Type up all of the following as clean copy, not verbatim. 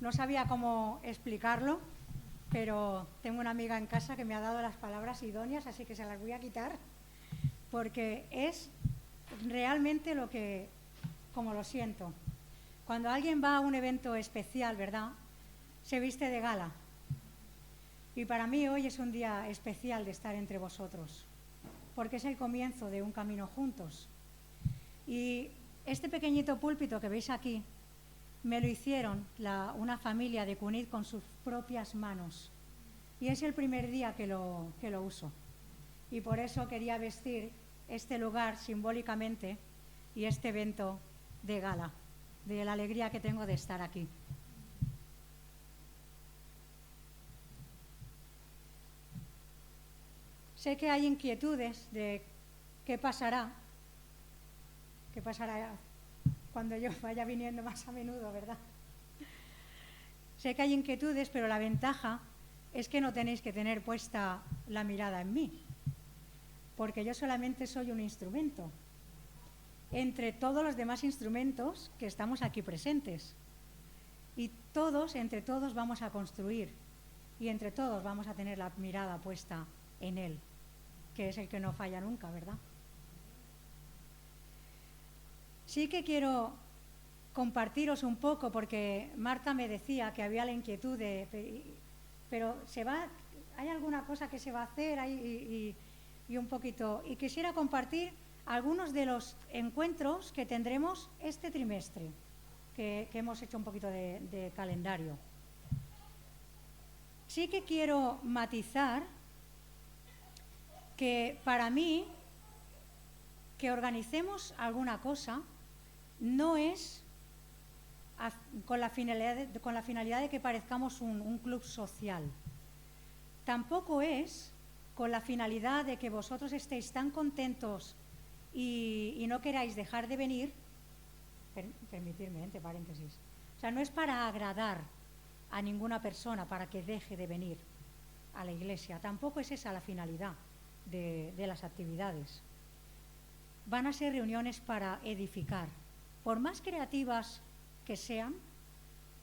No sabía cómo explicarlo, pero tengo una amiga en casa que me ha dado las palabras idóneas, así que se las voy a quitar, porque es realmente como lo siento. Cuando alguien va a un evento especial, ¿verdad?, se viste de gala. Y para mí hoy es un día especial de estar entre vosotros, porque es el comienzo de un camino juntos. Y este pequeñito púlpito que veis aquí me lo hicieron una familia de Cunit con sus propias manos. Y es el primer día que lo uso. Y por eso quería vestir este lugar simbólicamente y este evento de gala, de la alegría que tengo de estar aquí. Sé que hay inquietudes de qué pasará cuando yo vaya viniendo más a menudo, ¿verdad? Sé que hay inquietudes, pero la ventaja es que no tenéis que tener puesta la mirada en mí, porque yo solamente soy un instrumento entre todos los demás instrumentos que estamos aquí presentes. Y entre todos vamos a construir, y entre todos vamos a tener la mirada puesta en Él, que es el que no falla nunca, ¿verdad? Sí que quiero compartiros un poco, porque Marta me decía que había la inquietud pero hay alguna cosa que se va a hacer y un poquito, y quisiera compartir algunos de los encuentros que tendremos este trimestre, que hemos hecho un poquito de calendario. Sí que quiero matizar que para mí que organicemos alguna cosa no es con la finalidad de que parezcamos un club social. Tampoco es con la finalidad de que vosotros estéis tan contentos y no queráis dejar de venir. Permitidme, entre paréntesis. O sea, no es para agradar a ninguna persona para que deje de venir a la iglesia. Tampoco es esa la finalidad de las actividades. Van a ser reuniones para edificar. Por más creativas que sean,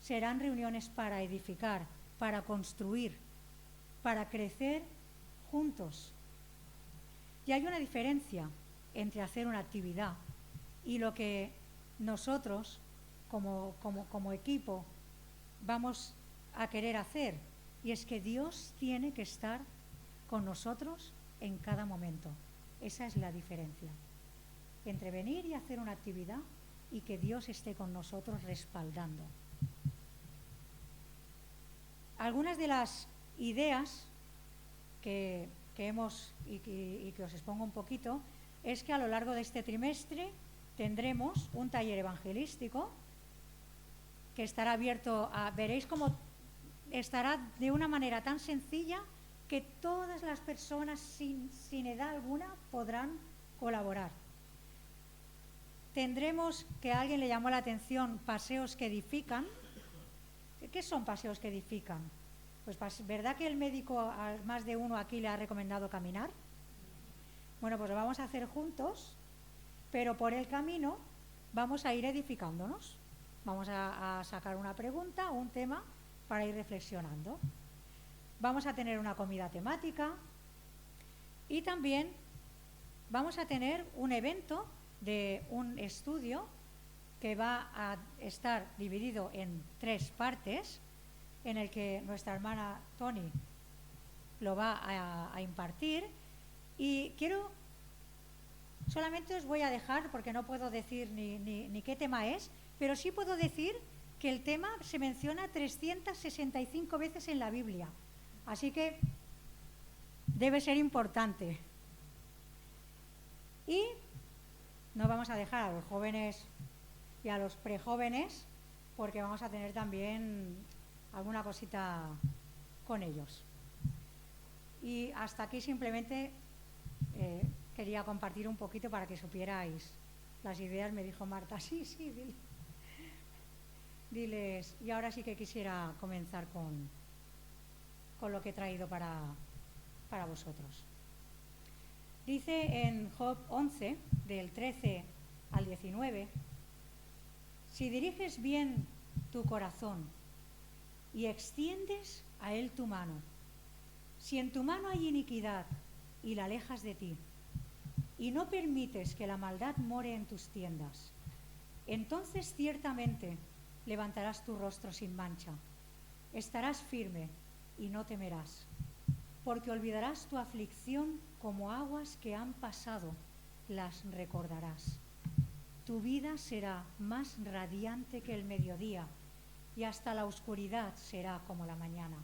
serán reuniones para edificar, para construir, para crecer juntos. Y hay una diferencia entre hacer una actividad y lo que nosotros como equipo vamos a querer hacer, y es que Dios tiene que estar con nosotros en cada momento. Esa es la diferencia entre venir y hacer una actividad y que Dios esté con nosotros respaldando. Algunas de las ideas que hemos y que os expongo un poquito es que a lo largo de este trimestre tendremos un taller evangelístico que estará abierto veréis cómo estará de una manera tan sencilla que todas las personas sin edad alguna podrán colaborar. Tendremos, que a alguien le llamó la atención, paseos que edifican. ¿Qué son paseos que edifican? Pues ¿verdad que el médico a más de uno aquí le ha recomendado caminar? Bueno, pues lo vamos a hacer juntos, pero por el camino vamos a ir edificándonos. Vamos a sacar una pregunta o un tema para ir reflexionando. Vamos a tener una comida temática y también vamos a tener un evento de un estudio que va a estar dividido en 3 partes, en el que nuestra hermana Tony lo va a impartir. Y solamente os voy a dejar, porque no puedo decir ni qué tema es, pero sí puedo decir que el tema se menciona 365 veces en la Biblia, así que debe ser importante. Y no vamos a dejar a los jóvenes y a los prejóvenes, porque vamos a tener también alguna cosita con ellos. Y hasta aquí simplemente quería compartir un poquito para que supierais las ideas. Me dijo Marta, sí, diles. Y ahora sí que quisiera comenzar con lo que he traído para vosotros. Dice en Job 11, del 13 al 19, si diriges bien tu corazón y extiendes a él tu mano, si en tu mano hay iniquidad y la alejas de ti, y no permites que la maldad more en tus tiendas, entonces ciertamente levantarás tu rostro sin mancha, estarás firme y no temerás, porque olvidarás tu aflicción como aguas que han pasado, las recordarás. Tu vida será más radiante que el mediodía, y hasta la oscuridad será como la mañana.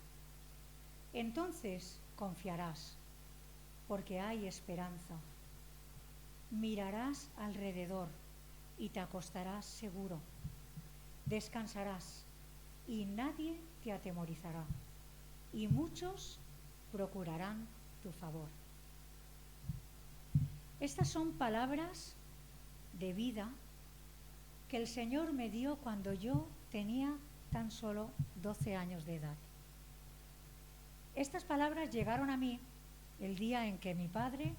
Entonces confiarás, porque hay esperanza. Mirarás alrededor y te acostarás seguro. Descansarás y nadie te atemorizará, y muchos procurarán tu favor. Estas son palabras de vida que el Señor me dio cuando yo tenía tan solo 12 años de edad. Estas palabras llegaron a mí el día en que mi padre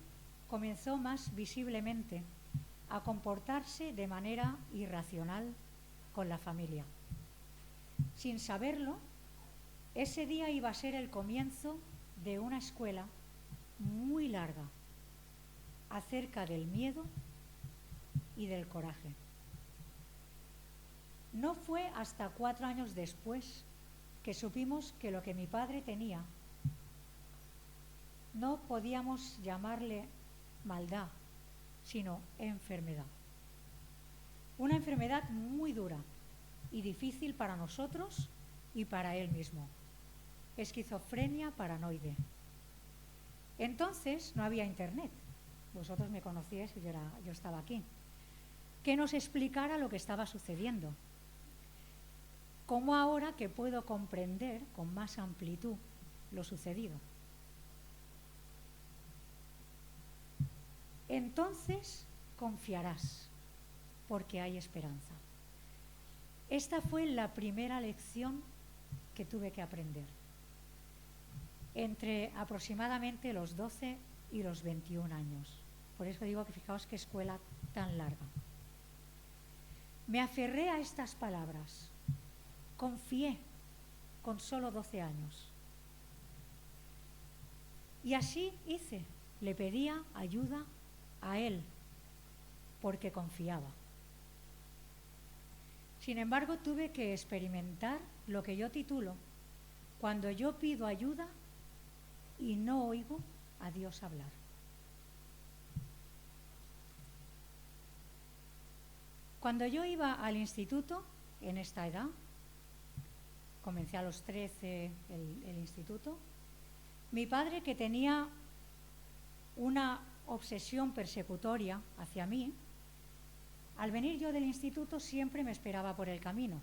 comenzó más visiblemente a comportarse de manera irracional con la familia. Sin saberlo, ese día iba a ser el comienzo de una escuela muy larga acerca del miedo y del coraje. No fue hasta 4 años después que supimos que lo que mi padre tenía no podíamos llamarle maldad, sino enfermedad. Una enfermedad muy dura y difícil para nosotros y para él mismo. Esquizofrenia paranoide. Entonces no había internet. Vosotros me conocíais y yo estaba aquí. Que nos explicara lo que estaba sucediendo. Como ahora que puedo comprender con más amplitud lo sucedido. Entonces confiarás, porque hay esperanza. Esta fue la primera lección que tuve que aprender. Entre aproximadamente los 12 y los 21 años. Por eso digo que fijaos qué escuela tan larga. Me aferré a estas palabras. Confié con solo 12 años. Y así hice. Le pedía ayuda a él, porque confiaba. Sin embargo, tuve que experimentar lo que yo titulo cuando yo pido ayuda y no oigo a Dios hablar. Cuando yo iba al instituto, en esta edad, comencé a los 13 el instituto, mi padre, que tenía una obsesión persecutoria hacia mí, al venir yo del instituto siempre me esperaba por el camino.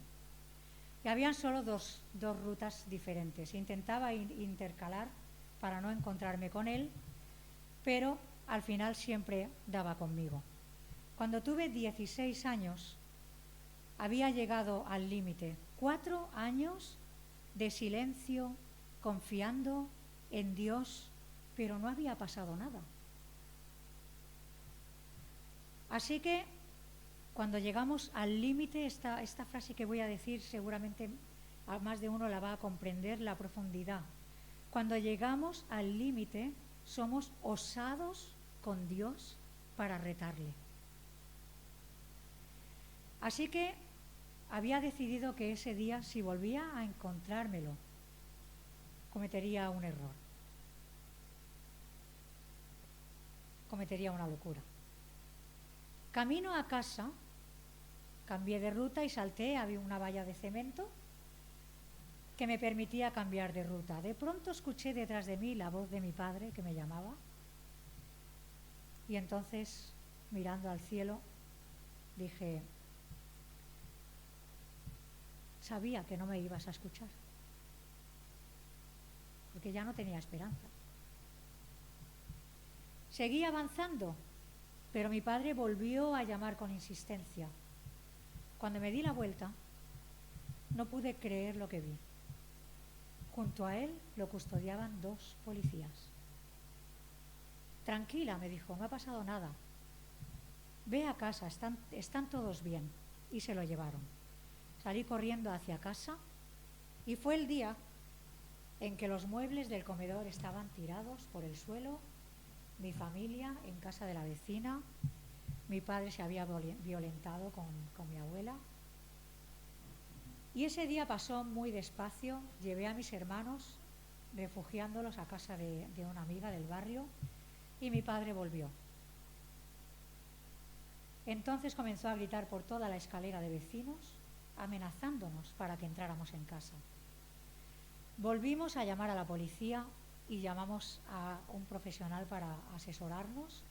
Y habían solo dos rutas diferentes. Intentaba intercalar para no encontrarme con él, pero al final siempre daba conmigo. Cuando tuve 16 años, había llegado al límite. 4 años de silencio, confiando en Dios, pero no había pasado nada. Así que cuando llegamos al límite, esta frase que voy a decir seguramente a más de uno la va a comprender, la profundidad. Cuando llegamos al límite, somos osados con Dios para retarle. Así que había decidido que ese día, si volvía a encontrármelo, cometería un error. Cometería una locura. Camino a casa, cambié de ruta y salté, había una valla de cemento que me permitía cambiar de ruta. De pronto escuché detrás de mí la voz de mi padre que me llamaba y entonces, mirando al cielo, dije, sabía que no me ibas a escuchar, porque ya no tenía esperanza. Seguí avanzando, pero mi padre volvió a llamar con insistencia. Cuando me di la vuelta, no pude creer lo que vi. Junto a él lo custodiaban 2 policías. Tranquila, me dijo, no ha pasado nada. Ve a casa, están todos bien. Y se lo llevaron. Salí corriendo hacia casa Y fue el día en que los muebles del comedor estaban tirados por el suelo, mi familia en casa de la vecina, mi padre se había violentado con mi abuela. Y ese día pasó muy despacio, llevé a mis hermanos refugiándolos a casa de una amiga del barrio y mi padre volvió. Entonces comenzó a gritar por toda la escalera de vecinos, amenazándonos para que entráramos en casa. Volvimos a llamar a la policía y llamamos a un profesional para asesorarnos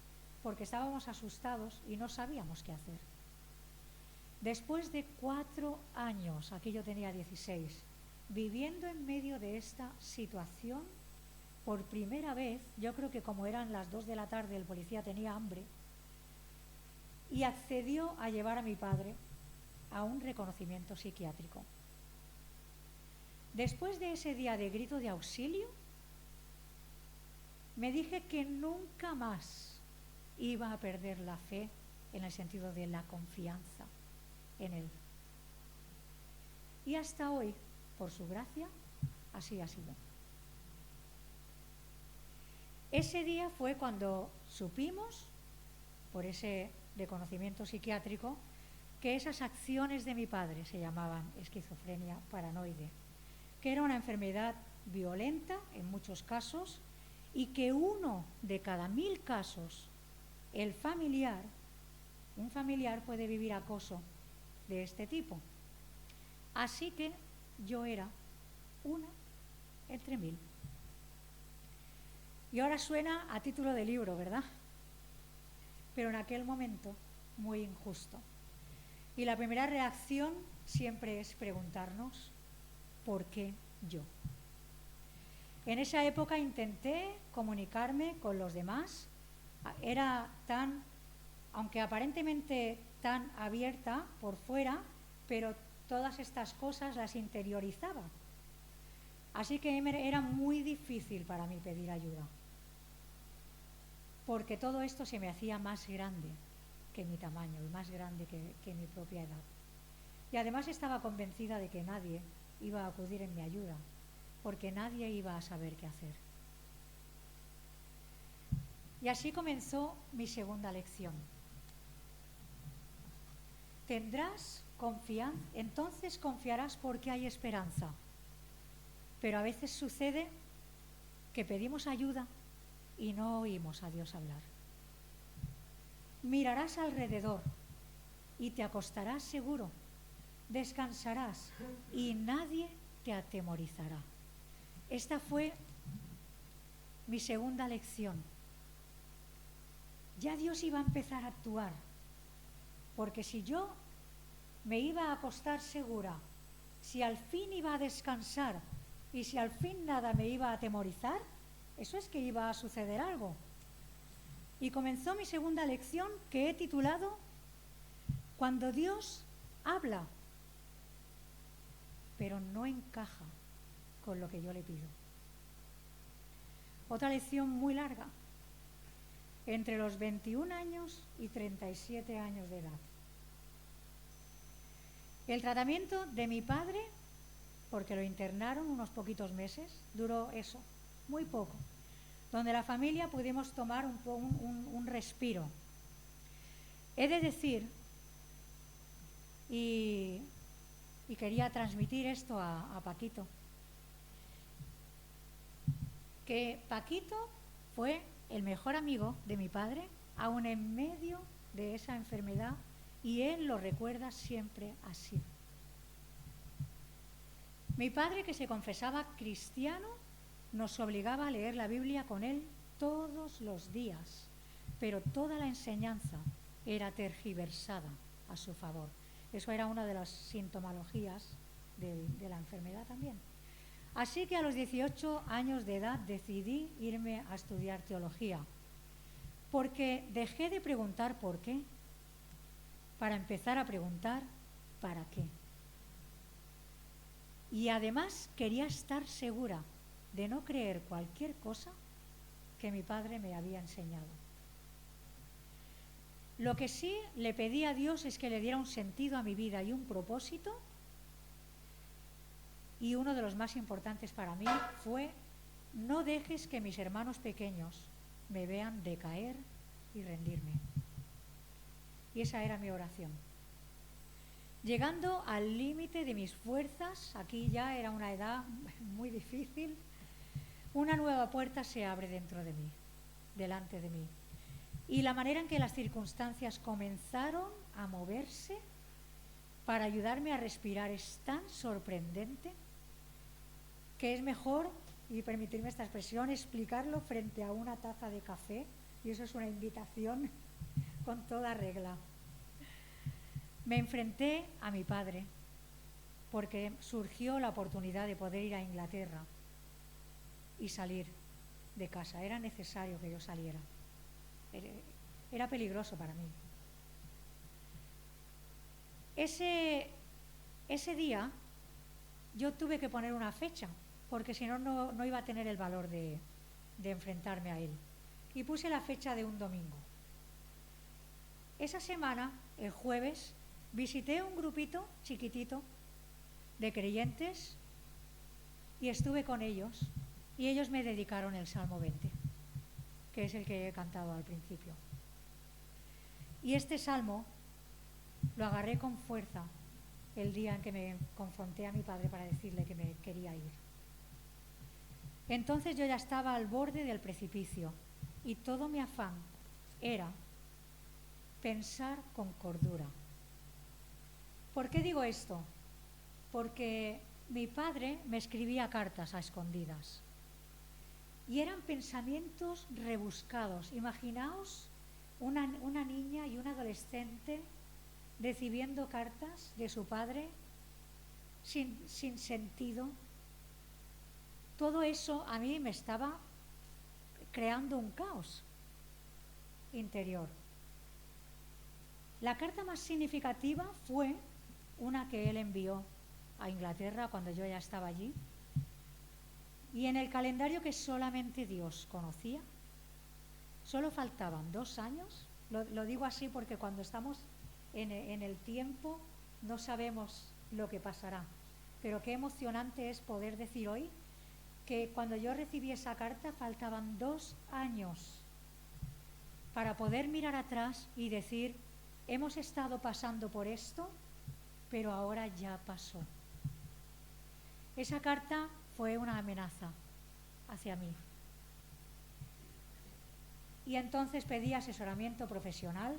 porque estábamos asustados y no sabíamos qué hacer. Después de 4 años, aquí yo tenía 16, viviendo en medio de esta situación, por primera vez, yo creo que como eran las 2 de la tarde, el policía tenía hambre y accedió a llevar a mi padre a un reconocimiento psiquiátrico. Después de ese día de grito de auxilio, me dije que nunca más iba a perder la fe en el sentido de la confianza en Él. Y hasta hoy, por su gracia, así ha sido. Ese día fue cuando supimos, por ese reconocimiento psiquiátrico, que esas acciones de mi padre se llamaban esquizofrenia paranoide, que era una enfermedad violenta en muchos casos y que 1 de cada 1000 casos, un familiar puede vivir acoso de este tipo. Así que yo era una entre 1000. Y ahora suena a título de libro, ¿verdad? Pero en aquel momento muy injusto. Y la primera reacción siempre es preguntarnos, ¿por qué yo? En esa época intenté comunicarme con los demás. Era aunque aparentemente tan abierta por fuera, pero todas estas cosas las interiorizaba. Así que era muy difícil para mí pedir ayuda, porque todo esto se me hacía más grande que mi tamaño y más grande que mi propia edad. Y además estaba convencida de que nadie iba a acudir en mi ayuda, porque nadie iba a saber qué hacer. Y así comenzó mi segunda lección. Tendrás confianza, entonces confiarás porque hay esperanza. Pero a veces sucede que pedimos ayuda y no oímos a Dios hablar. Mirarás alrededor y te acostarás seguro, descansarás y nadie te atemorizará. Esta fue mi segunda lección. Ya Dios iba a empezar a actuar, porque si yo me iba a acostar segura, si al fin iba a descansar y si al fin nada me iba a atemorizar, eso es que iba a suceder algo. Y comenzó mi segunda lección, que he titulado Cuando Dios habla, pero no encaja con lo que yo le pido. Otra lección muy larga, entre los 21 años y 37 años de edad. El tratamiento de mi padre, porque lo internaron unos poquitos meses, duró eso, muy poco, donde la familia pudimos tomar un respiro. He de decir, y quería transmitir esto a Paquito, que Paquito fue el mejor amigo de mi padre, aún en medio de esa enfermedad, y él lo recuerda siempre así. Mi padre, que se confesaba cristiano, nos obligaba a leer la Biblia con él todos los días, pero toda la enseñanza era tergiversada a su favor. Eso era una de las sintomologías de la enfermedad también. Así que a los 18 años de edad decidí irme a estudiar teología, porque dejé de preguntar por qué, para empezar a preguntar para qué. Y además quería estar segura de no creer cualquier cosa que mi padre me había enseñado. Lo que sí le pedí a Dios es que le diera un sentido a mi vida y un propósito, y uno de los más importantes para mí fue: no dejes que mis hermanos pequeños me vean decaer y rendirme. Y esa era mi oración. Llegando al límite de mis fuerzas, aquí ya era una edad muy difícil, una nueva puerta se abre dentro de mí, delante de mí. Y la manera en que las circunstancias comenzaron a moverse para ayudarme a respirar es tan sorprendente que es mejor, y permitirme esta expresión, explicarlo frente a una taza de café, y eso es una invitación con toda regla. Me enfrenté a mi padre porque surgió la oportunidad de poder ir a Inglaterra y salir de casa. Era necesario que yo saliera. Era peligroso para mí. Ese día yo tuve que poner una fecha, porque si no, no iba a tener el valor de enfrentarme a él. Y puse la fecha de un domingo. Esa semana, el jueves, visité un grupito chiquitito de creyentes y estuve con ellos, y ellos me dedicaron el Salmo 20, que es el que he cantado al principio. Y este salmo lo agarré con fuerza el día en que me confronté a mi padre para decirle que me quería ir. Entonces yo ya estaba al borde del precipicio y todo mi afán era pensar con cordura. ¿Por qué digo esto? Porque mi padre me escribía cartas a escondidas y eran pensamientos rebuscados. Imaginaos una niña y un adolescente recibiendo cartas de su padre sin sentido. Todo eso a mí me estaba creando un caos interior. La carta más significativa fue una que él envió a Inglaterra cuando yo ya estaba allí, y en el calendario que solamente Dios conocía, solo faltaban 2 años. Lo digo así porque cuando estamos en el tiempo no sabemos lo que pasará, pero qué emocionante es poder decir hoy que cuando yo recibí esa carta faltaban 2 años para poder mirar atrás y decir: hemos estado pasando por esto, pero ahora ya pasó. Esa carta fue una amenaza hacia mí. Y entonces pedí asesoramiento profesional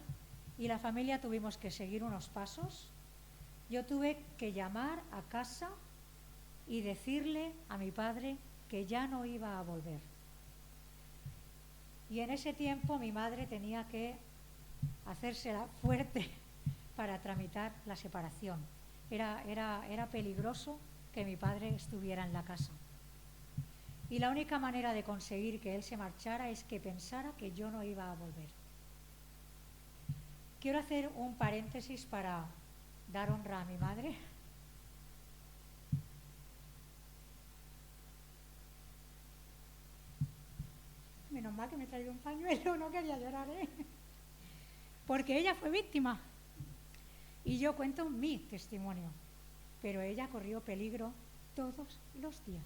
y la familia tuvimos que seguir unos pasos. Yo tuve que llamar a casa y decirle a mi padre que ya no iba a volver. Y en ese tiempo mi madre tenía que hacérsela fuerte para tramitar la separación. Era peligroso que mi padre estuviera en la casa. Y la única manera de conseguir que él se marchara es que pensara que yo no iba a volver. Quiero hacer un paréntesis para dar honra a mi madre. Menos mal que me he traído un pañuelo, no quería llorar, porque ella fue víctima. Y yo cuento mi testimonio, pero ella corrió peligro todos los días.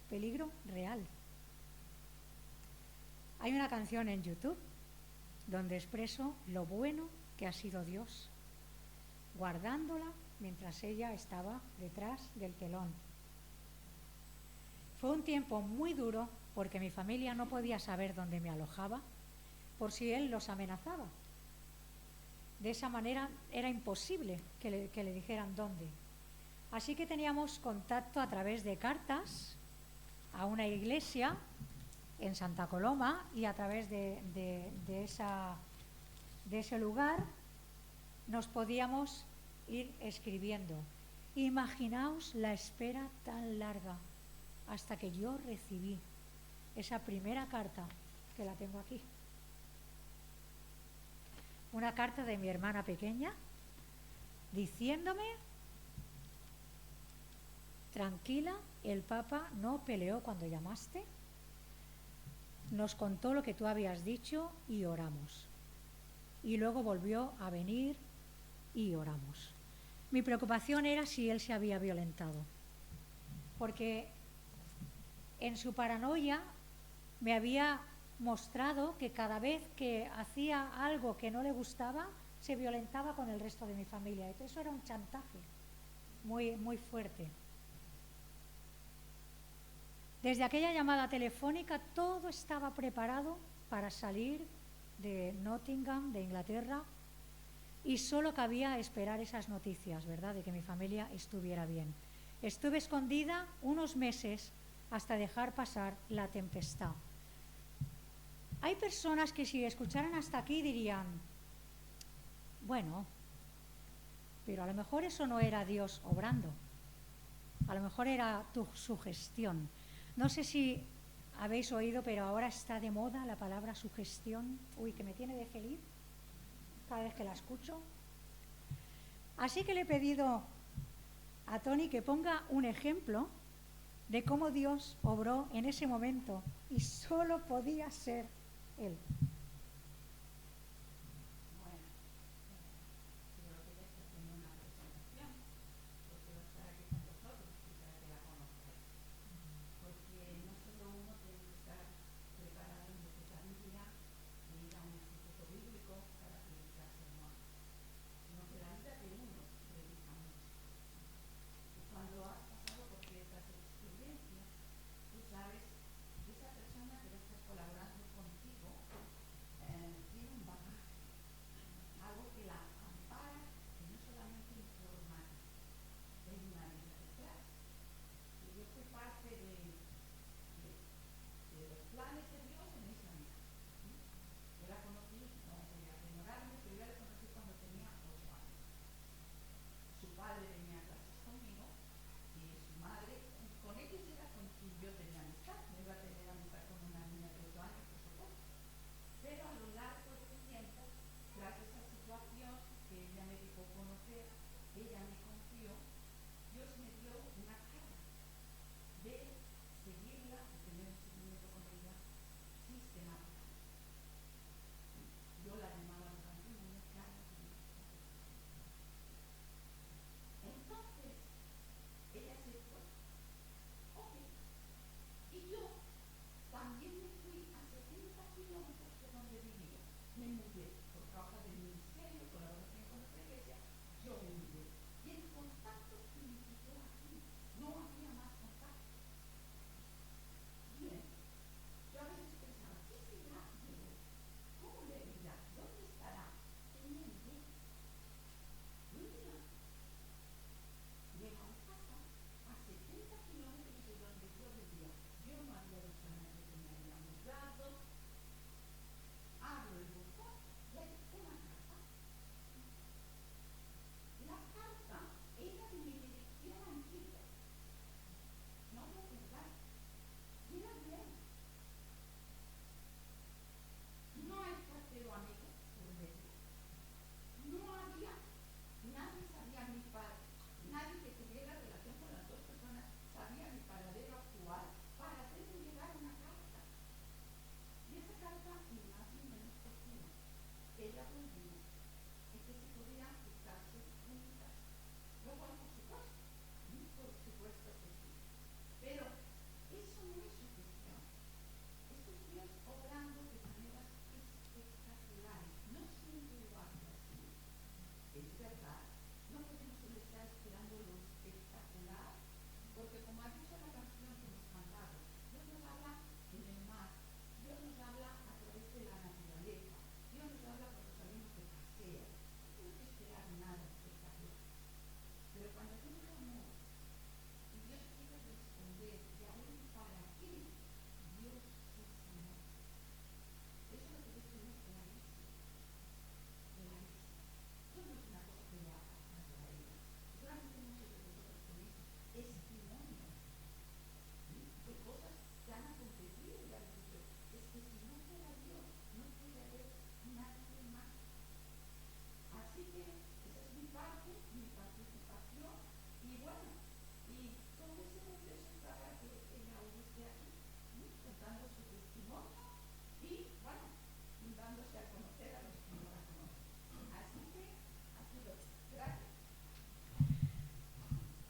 Peligro real. Hay una canción en YouTube donde expreso lo bueno que ha sido Dios, guardándola mientras ella estaba detrás del telón. Fue un tiempo muy duro porque mi familia no podía saber dónde me alojaba por si él los amenazaba. De esa manera era imposible que le dijeran dónde. Así que teníamos contacto a través de cartas a una iglesia en Santa Coloma, y a través de ese lugar nos podíamos ir escribiendo. Imaginaos la espera tan larga hasta que yo recibí esa primera carta, que la tengo aquí. Una carta de mi hermana pequeña diciéndome: tranquila, el Papa no peleó cuando llamaste, nos contó lo que tú habías dicho y oramos. Y luego volvió a venir y oramos. Mi preocupación era si él se había violentado. porque en su paranoia me había mostrado que cada vez que hacía algo que no le gustaba, se violentaba con el resto de mi familia. Entonces eso era un chantaje muy, muy fuerte. Desde aquella llamada telefónica todo estaba preparado para salir de Nottingham, de Inglaterra, y solo cabía esperar esas noticias, ¿verdad?, de que mi familia estuviera bien. Estuve escondida unos meses hasta dejar pasar la tempestad. Hay personas que si escucharan hasta aquí dirían, bueno, pero a lo mejor eso no era Dios obrando, a lo mejor era tu sugestión. No sé si habéis oído, pero ahora está de moda la palabra sugestión. Uy, que me tiene de feliz cada vez que la escucho. Así que le he pedido a Tony que ponga un ejemplo de cómo Dios obró en ese momento, y solo podía ser Él.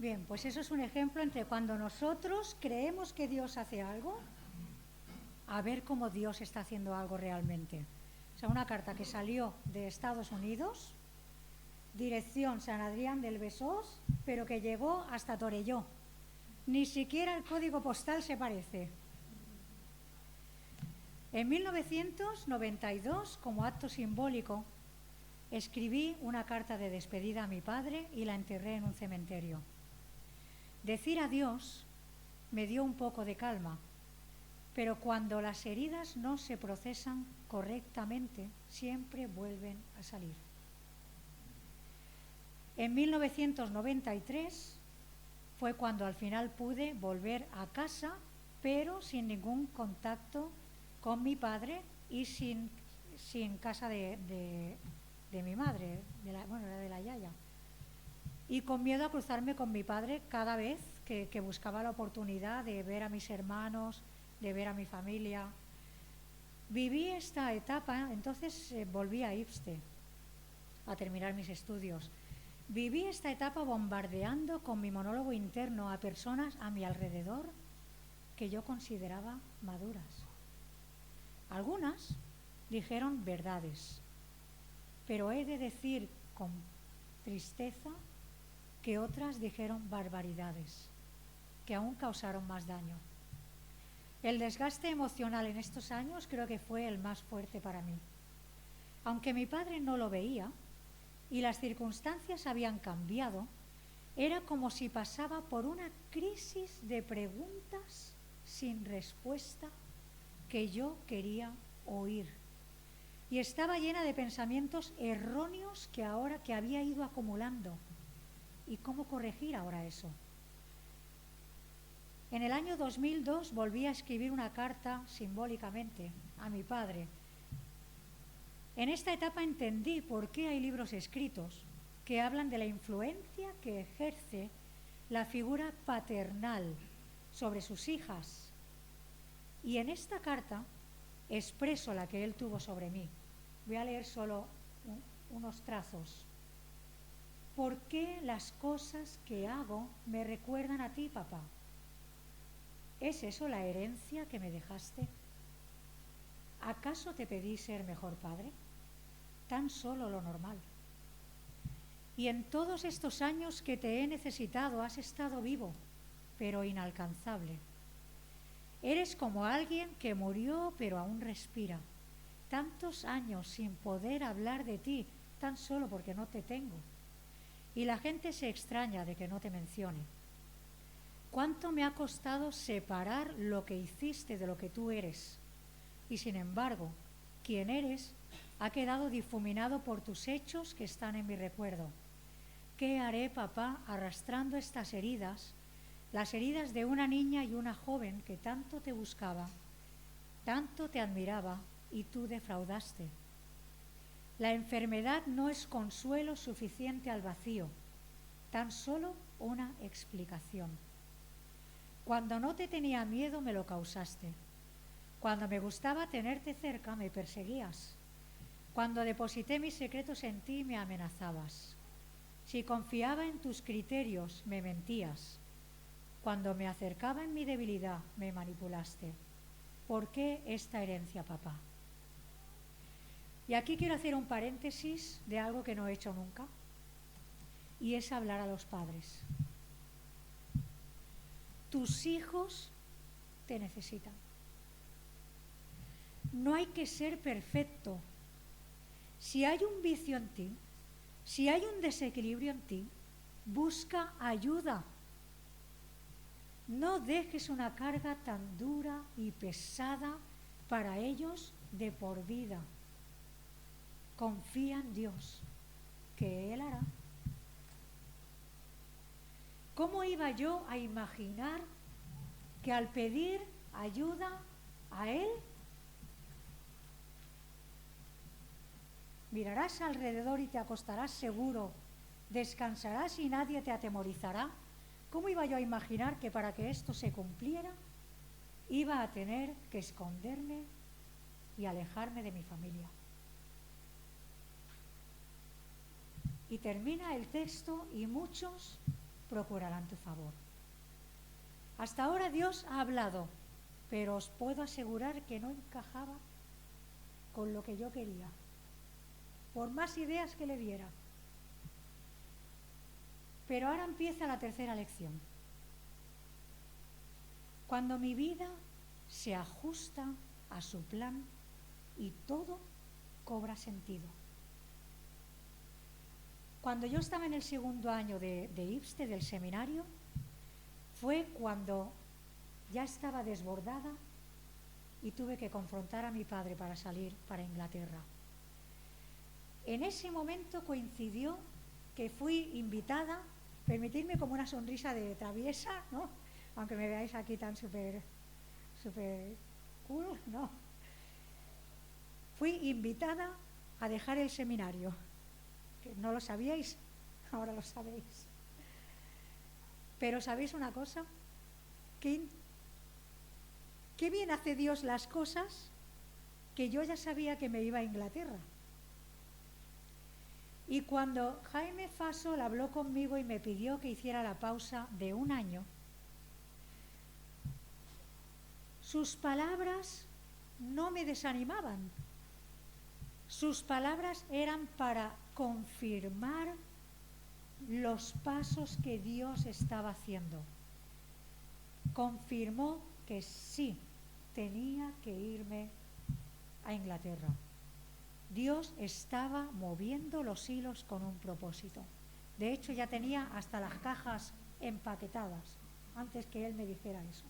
Bien, pues eso es un ejemplo entre cuando nosotros creemos que Dios hace algo, a ver cómo Dios está haciendo algo realmente. O sea, una carta que salió de Estados Unidos, dirección San Adrián del Besós, pero que llegó hasta Torelló. Ni siquiera el código postal se parece. En 1992, como acto simbólico, escribí una carta de despedida a mi padre y la enterré en un cementerio. Decir adiós me dio un poco de calma, pero cuando las heridas no se procesan correctamente, siempre vuelven a salir. En 1993 fue cuando al final pude volver a casa, pero sin ningún contacto con mi padre y sin casa de mi madre, de la yaya. Y con miedo a cruzarme con mi padre cada vez que buscaba la oportunidad de ver a mis hermanos, de ver a mi familia. Viví esta etapa, entonces volví a Ipste a terminar mis estudios. Viví esta etapa bombardeando con mi monólogo interno a personas a mi alrededor que yo consideraba maduras. Algunas dijeron verdades, pero he de decir con tristeza que otras dijeron barbaridades, que aún causaron más daño. El desgaste emocional en estos años creo que fue el más fuerte para mí. Aunque mi padre no lo veía y las circunstancias habían cambiado, era como si pasaba por una crisis de preguntas sin respuesta que yo quería oír. Y estaba llena de pensamientos erróneos que había ido acumulando. ¿Y cómo corregir ahora eso? En el año 2002 volví a escribir una carta simbólicamente a mi padre. En esta etapa entendí por qué hay libros escritos que hablan de la influencia que ejerce la figura paternal sobre sus hijas. Y en esta carta expreso la que él tuvo sobre mí. Voy a leer solo unos trazos. ¿Por qué las cosas que hago me recuerdan a ti, papá? ¿Es eso la herencia que me dejaste? ¿Acaso te pedí ser mejor padre? Tan solo lo normal. Y en todos estos años que te he necesitado has estado vivo, pero inalcanzable. Eres como alguien que murió pero aún respira. Tantos años sin poder hablar de ti, tan solo porque no te tengo. Y la gente se extraña de que no te mencione. ¿Cuánto me ha costado separar lo que hiciste de lo que tú eres? Y sin embargo, quien eres ha quedado difuminado por tus hechos que están en mi recuerdo. ¿Qué haré, papá, arrastrando estas heridas, las heridas de una niña y una joven que tanto te buscaba, tanto te admiraba y tú defraudaste? La enfermedad no es consuelo suficiente al vacío, tan solo una explicación. Cuando no te tenía miedo me lo causaste. Cuando me gustaba tenerte cerca me perseguías. Cuando deposité mis secretos en ti me amenazabas. Si confiaba en tus criterios me mentías. Cuando me acercaba en mi debilidad me manipulaste. ¿Por qué esta herencia, papá? Y aquí quiero hacer un paréntesis de algo que no he hecho nunca, y es hablar a los padres. Tus hijos te necesitan. No hay que ser perfecto. Si hay un vicio en ti, si hay un desequilibrio en ti, busca ayuda. No dejes una carga tan dura y pesada para ellos de por vida. Confía en Dios, que Él hará. ¿Cómo iba yo a imaginar que al pedir ayuda a Él, mirarás alrededor y te acostarás seguro, descansarás y nadie te atemorizará? ¿Cómo iba yo a imaginar que para que esto se cumpliera iba a tener que esconderme y alejarme de mi familia? Y termina el texto y muchos procurarán tu favor. Hasta ahora Dios ha hablado, pero os puedo asegurar que no encajaba con lo que yo quería, por más ideas que le diera. Pero ahora empieza la tercera lección. Cuando mi vida se ajusta a su plan y todo cobra sentido. Cuando yo estaba en el segundo año de IPSTE, del seminario, fue cuando ya estaba desbordada y tuve que confrontar a mi padre para salir para Inglaterra. En ese momento coincidió que fui invitada, permitidme como una sonrisa de traviesa, ¿no? Aunque me veáis aquí tan súper cool, ¿no? Fui invitada a dejar el seminario. Que no lo sabíais, ahora lo sabéis. Pero ¿sabéis una cosa? Qué bien hace Dios las cosas, que yo ya sabía que me iba a Inglaterra. Y cuando Jaime Fasol habló conmigo y me pidió que hiciera la pausa de 1 año, sus palabras no me desanimaban. Sus palabras eran para confirmar los pasos que Dios estaba haciendo. Confirmó que sí, tenía que irme a Inglaterra. Dios estaba moviendo los hilos con un propósito. De hecho, ya tenía hasta las cajas empaquetadas antes que él me dijera eso.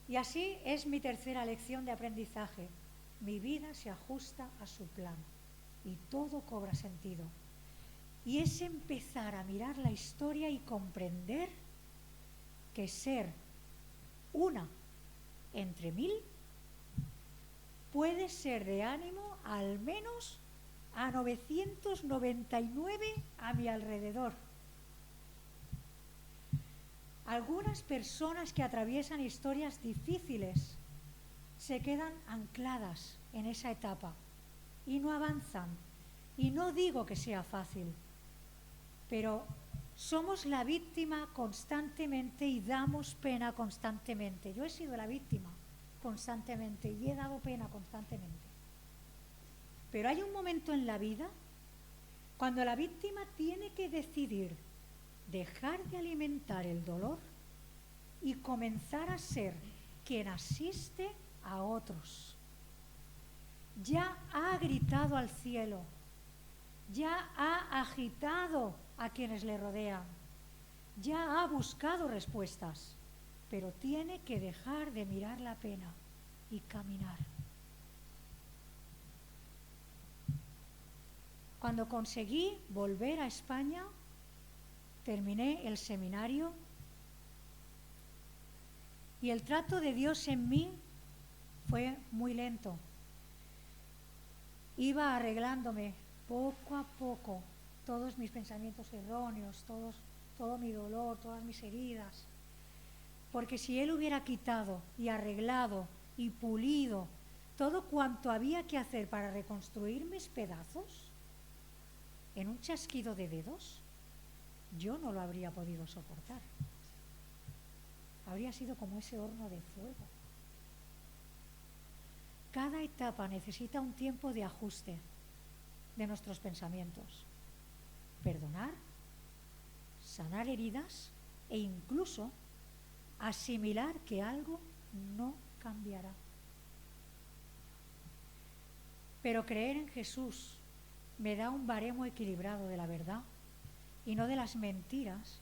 Y así es mi tercera lección de aprendizaje. Mi vida se ajusta a su plan y todo cobra sentido. Y es empezar a mirar la historia y comprender que ser una entre 1000 puede ser de ánimo al menos a 999 a mi alrededor. Algunas personas que atraviesan historias difíciles se quedan ancladas en esa etapa y no avanzan. Y no digo que sea fácil, pero somos la víctima constantemente y damos pena constantemente. Yo he sido la víctima constantemente y he dado pena constantemente. Pero hay un momento en la vida cuando la víctima tiene que decidir dejar de alimentar el dolor y comenzar a ser quien asiste a otros. Ya ha gritado al cielo, ya ha agitado a quienes le rodean, ya ha buscado respuestas, pero tiene que dejar de mirar la pena y caminar. Cuando conseguí volver a España, terminé el seminario y el trato de Dios en mí fue muy lento. Iba arreglándome poco a poco todos mis pensamientos erróneos, todo mi dolor, todas mis heridas. Porque si Él hubiera quitado y arreglado y pulido todo cuanto había que hacer para reconstruir mis pedazos, en un chasquido de dedos, yo no lo habría podido soportar. Habría sido como ese horno de fuego. Cada etapa necesita un tiempo de ajuste de nuestros pensamientos. Perdonar, sanar heridas e incluso asimilar que algo no cambiará. Pero creer en Jesús me da un baremo equilibrado de la verdad y no de las mentiras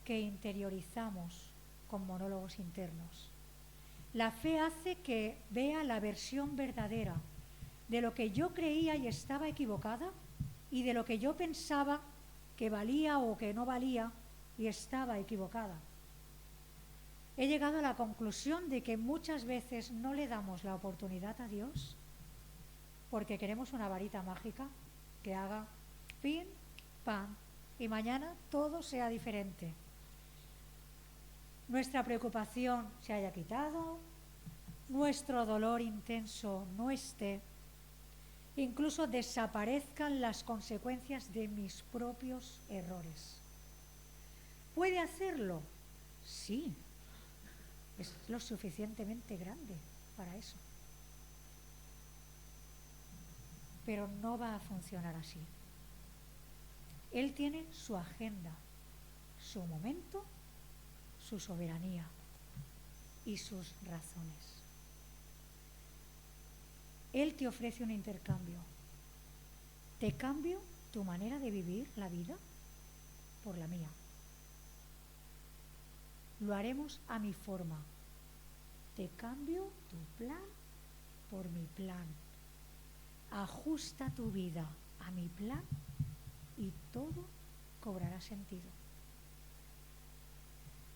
que interiorizamos con monólogos internos. La fe hace que vea la versión verdadera de lo que yo creía y estaba equivocada y de lo que yo pensaba que valía o que no valía y estaba equivocada. He llegado a la conclusión de que muchas veces no le damos la oportunidad a Dios porque queremos una varita mágica que haga pim, pam, y mañana todo sea diferente. Nuestra preocupación se haya quitado, nuestro dolor intenso no esté, incluso desaparezcan las consecuencias de mis propios errores. ¿Puede hacerlo? Sí, es lo suficientemente grande para eso. Pero no va a funcionar así. Él tiene su agenda, su momento, su soberanía y sus razones. Él te ofrece un intercambio. Te cambio tu manera de vivir la vida por la mía. Lo haremos a mi forma. Te cambio tu plan por mi plan. Ajusta tu vida a mi plan y todo cobrará sentido.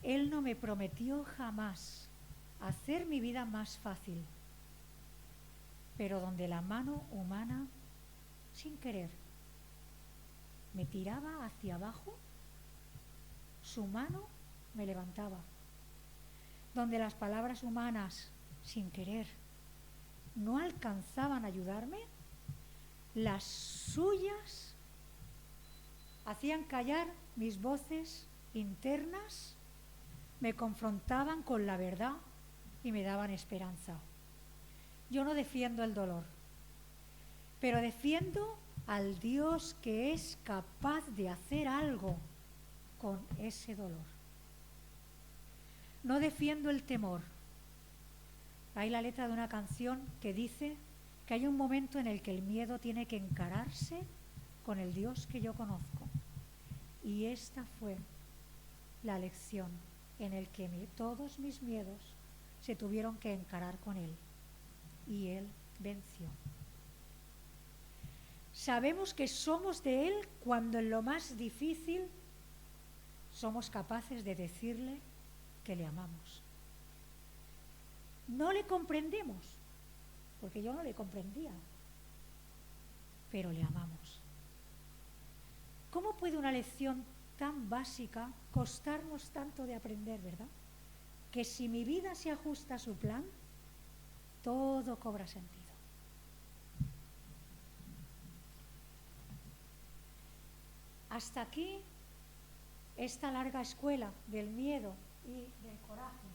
Él no me prometió jamás hacer mi vida más fácil, pero donde la mano humana, sin querer, me tiraba hacia abajo, su mano me levantaba. Donde las palabras humanas, sin querer, no alcanzaban a ayudarme, las suyas hacían callar mis voces internas, me confrontaban con la verdad y me daban esperanza. Yo no defiendo el dolor, pero defiendo al Dios que es capaz de hacer algo con ese dolor. No defiendo el temor. Hay la letra de una canción que dice que hay un momento en el que el miedo tiene que encararse con el Dios que yo conozco. Y esta fue la lección en el que todos mis miedos se tuvieron que encarar con Él. Y Él venció. Sabemos que somos de Él cuando en lo más difícil somos capaces de decirle que le amamos. No le comprendemos, porque yo no le comprendía, pero le amamos. ¿Cómo puede una lección tan básica costarnos tanto de aprender, verdad? Que si mi vida se ajusta a su plan, todo cobra sentido. Hasta aquí esta larga escuela del miedo y del coraje.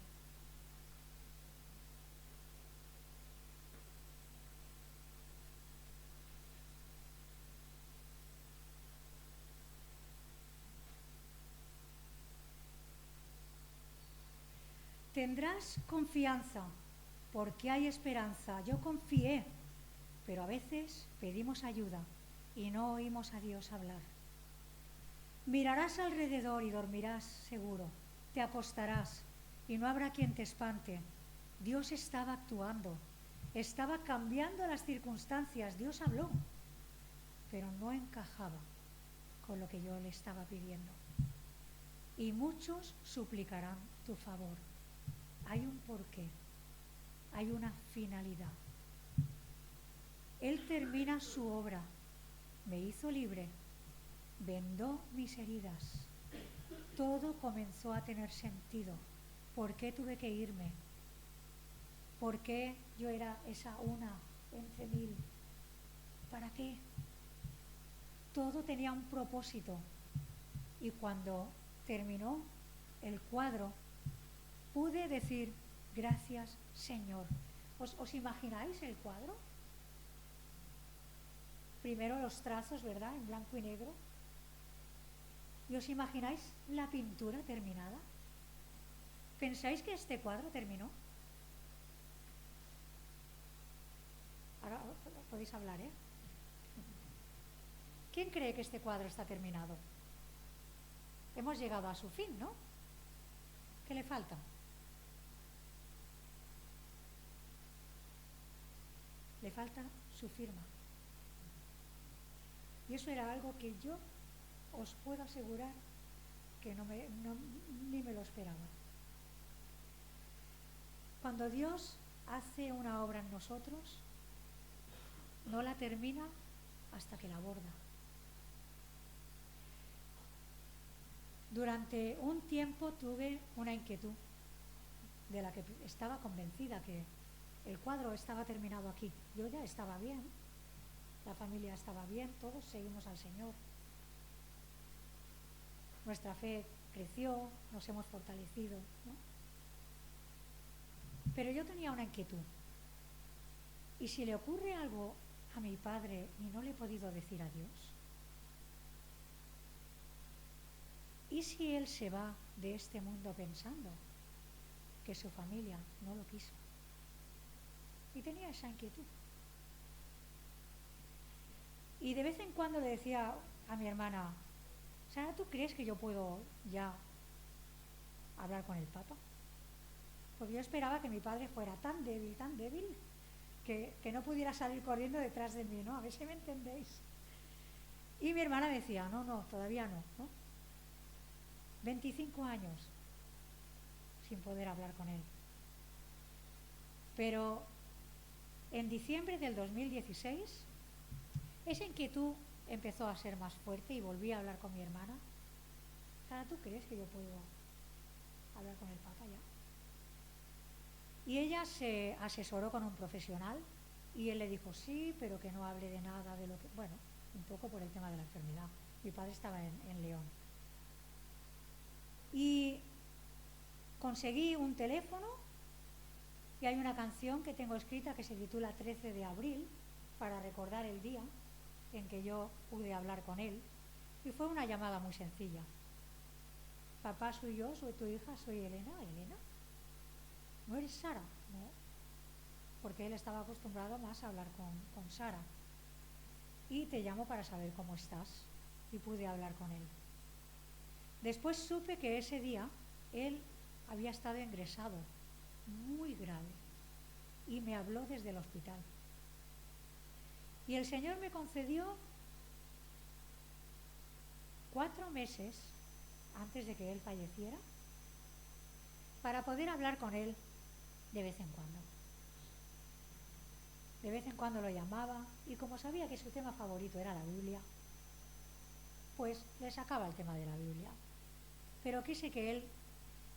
Tendrás confianza, porque hay esperanza. Yo confié, pero a veces pedimos ayuda y no oímos a Dios hablar. Mirarás alrededor y dormirás seguro. Te acostarás y no habrá quien te espante. Dios estaba actuando, estaba cambiando las circunstancias. Dios habló, pero no encajaba con lo que yo le estaba pidiendo. Y muchos suplicarán tu favor. Hay un porqué, hay una finalidad. Él termina su obra, me hizo libre, vendó mis heridas. Todo comenzó a tener sentido. ¿Por qué tuve que irme? ¿Por qué yo era esa una entre mil? ¿Para qué? Todo tenía un propósito. Y cuando terminó el cuadro, pude decir, gracias, Señor. ¿Os imagináis el cuadro? Primero los trazos, ¿verdad? En blanco y negro. ¿Y os imagináis la pintura terminada? ¿Pensáis que este cuadro terminó? Ahora podéis hablar, ¿eh? ¿Quién cree que este cuadro está terminado? Hemos llegado a su fin, ¿no? ¿Qué le falta? Le falta su firma. Y eso era algo que yo os puedo asegurar que ni me lo esperaba. Cuando Dios hace una obra en nosotros, no la termina hasta que la aborda. Durante un tiempo tuve una inquietud de la que estaba convencida que el cuadro estaba terminado aquí. Yo ya estaba bien, la familia estaba bien, todos seguimos al Señor. Nuestra fe creció, nos hemos fortalecido, ¿no? Pero yo tenía una inquietud. ¿Y si le ocurre algo a mi padre y no le he podido decir adiós? ¿Y si él se va de este mundo pensando que su familia no lo quiso? Y tenía esa inquietud. Y de vez en cuando le decía a mi hermana, Sara, ¿tú crees que yo puedo ya hablar con el Papa? Porque yo esperaba que mi padre fuera tan débil, que no pudiera salir corriendo detrás de mí, ¿no? A ver si me entendéis. Y mi hermana me decía, no, todavía no, ¿no? 25 años sin poder hablar con él. Pero en diciembre del 2016, esa inquietud empezó a ser más fuerte y volví a hablar con mi hermana. Sara, ¿tú crees que yo puedo hablar con el Papa ya? Y ella se asesoró con un profesional y él le dijo sí, pero que no hable de nada de lo que... Bueno, un poco por el tema de la enfermedad. Mi padre estaba en León. Y conseguí un teléfono y hay una canción que tengo escrita que se titula 13 de abril para recordar el día en que yo pude hablar con él. Y fue una llamada muy sencilla. Papá, soy yo, soy tu hija, soy Elena. ¿Elena? ¿No eres Sara? No, porque él estaba acostumbrado más a hablar con Sara. Y te llamo para saber cómo estás. Y pude hablar con él. Después supe que ese día él había estado ingresado, muy grave, y me habló desde el hospital. Y el Señor me concedió 4 meses antes de que él falleciera para poder hablar con él de vez en cuando. De vez en cuando lo llamaba y como sabía que su tema favorito era la Biblia, pues le sacaba el tema de la Biblia. Pero quise que él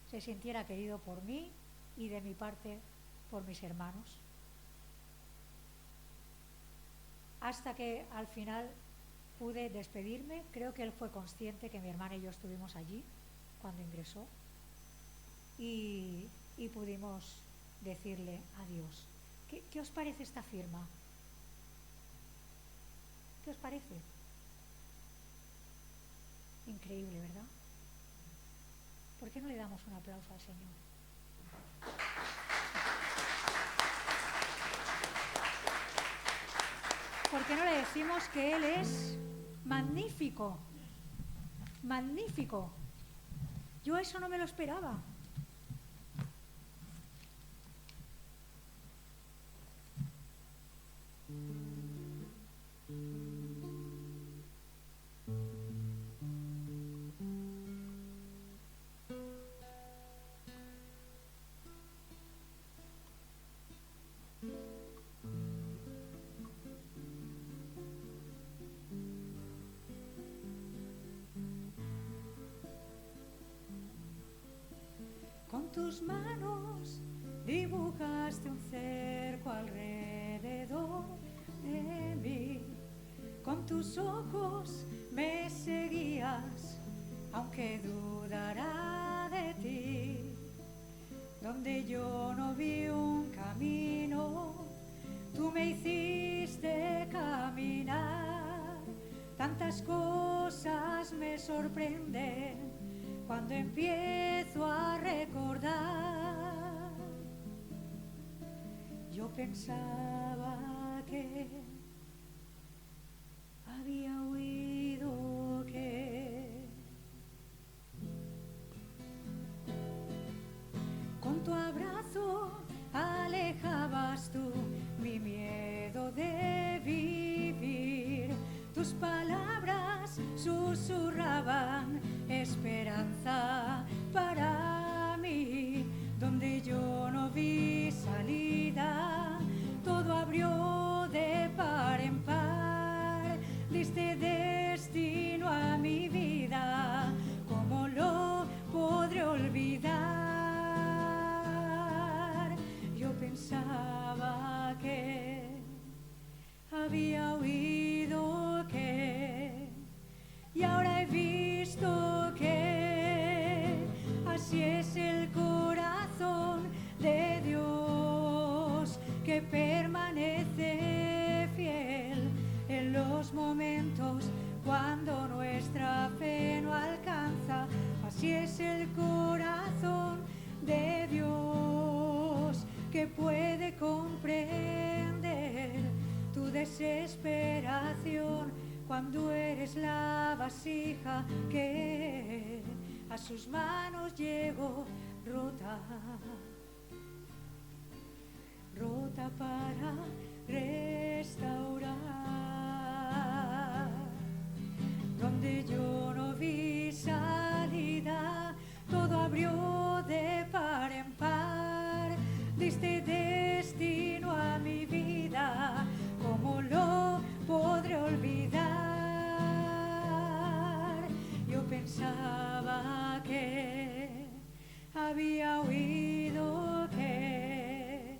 se sintiera querido por mí y de mi parte por mis hermanos. Hasta que al final pude despedirme. Creo que él fue consciente que mi hermana y yo estuvimos allí cuando ingresó y pudimos decirle adiós. ¿Qué os parece esta firma? ¿Qué os parece? Increíble, ¿verdad? ¿Por qué no le damos un aplauso al Señor? ¿Por qué no le decimos que Él es magnífico? Magnífico. Yo eso no me lo esperaba. Con tus manos dibujaste un cerco alrededor de mí. Con tus ojos me seguías, aunque dudara de ti. Donde yo no vi un camino, tú me hiciste caminar. Tantas cosas me sorprenden cuando empiezo a recordar. Yo pensaba que había oído que con tu abrazo alejabas tú mi miedo de vivir. Tus palabras susurraban esperanza para mí. Donde yo no vi salida, todo abrió de par en par. Diste destino a mi vida, ¿cómo lo podré olvidar? Yo pensaba que había oído que, y ahora he visto que desesperación cuando eres la vasija que a sus manos llegó rota, rota para restaurar. Donde yo no vi salida, todo abrió de par en par. Diste destino a mi vida, ¿cómo lo podré olvidar? Yo pensaba que había oído que,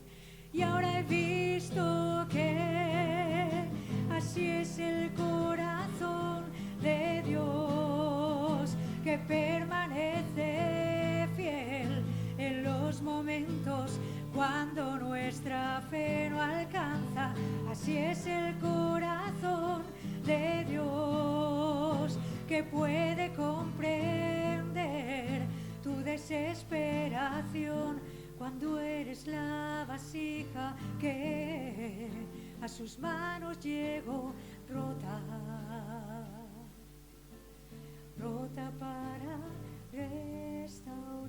y ahora he visto que así es el corazón de Dios, que permanece fiel en los momentos cuando nuestra fe no alcanza. Así es el corazón de Dios, que puede comprender tu desesperación cuando eres la vasija que a sus manos llegó rota, rota para restaurar.